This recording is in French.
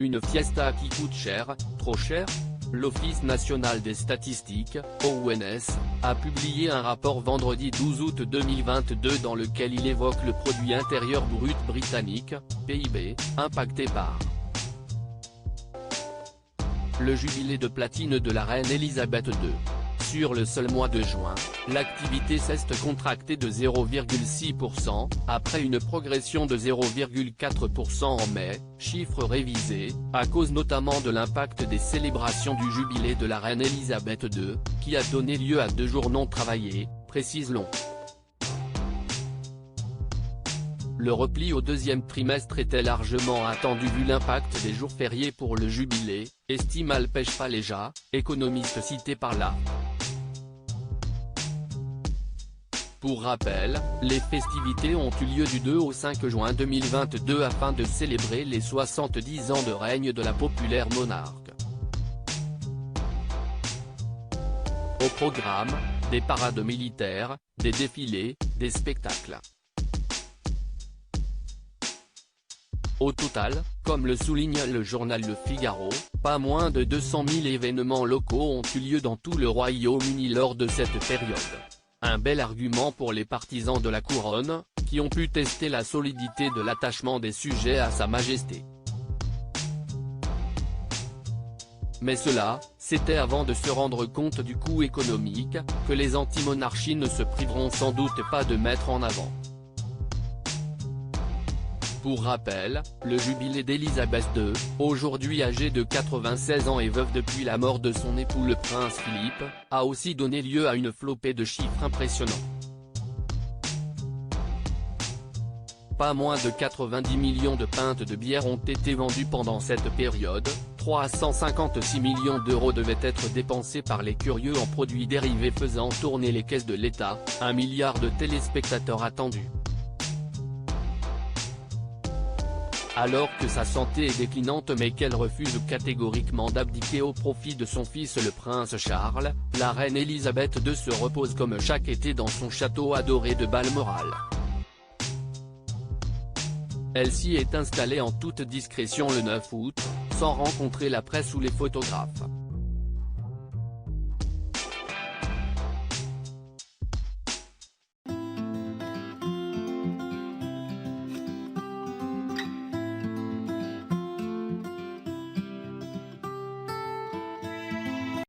Une fiesta qui coûte cher, trop cher? L'Office national des statistiques, ONS, a publié un rapport vendredi 12 août 2022 dans lequel il évoque le produit intérieur brut britannique, PIB, impacté par le jubilé de platine de la reine Elisabeth II. Sur le seul mois de juin, l'activité s'est contractée de 0,6%, après une progression de 0,4% en mai, chiffre révisé, à cause notamment de l'impact des célébrations du jubilé de la reine Elisabeth II, qui a donné lieu à 2 jours non travaillés, précise l'ONS. Le repli au deuxième trimestre était largement attendu vu l'impact des jours fériés pour le jubilé, estime Alpesh Paleja, économiste cité par la. Pour rappel, les festivités ont eu lieu du 2 au 5 juin 2022 afin de célébrer les 70 ans de règne de la populaire monarque. Au programme, des parades militaires, des défilés, des spectacles. Au total, comme le souligne le journal Le Figaro, pas moins de 200 000 événements locaux ont eu lieu dans tout le Royaume-Uni lors de cette période. Un bel argument pour les partisans de la couronne, qui ont pu tester la solidité de l'attachement des sujets à Sa Majesté. Mais cela, c'était avant de se rendre compte du coût économique, que les anti-monarchies ne se priveront sans doute pas de mettre en avant. Pour rappel, le jubilé d'Elisabeth II, aujourd'hui âgée de 96 ans et veuve depuis la mort de son époux le prince Philippe, a aussi donné lieu à une flopée de chiffres impressionnants. Pas moins de 90 millions de pintes de bière ont été vendues pendant cette période, 356 millions d'euros devaient être dépensés par les curieux en produits dérivés faisant tourner les caisses de l'État, 1 milliard de téléspectateurs attendus. Alors que sa santé est déclinante mais qu'elle refuse catégoriquement d'abdiquer au profit de son fils le prince Charles, la reine Elisabeth II se repose comme chaque été dans son château adoré de Balmoral. Elle s'y est installée en toute discrétion le 9 août, sans rencontrer la presse ou les photographes.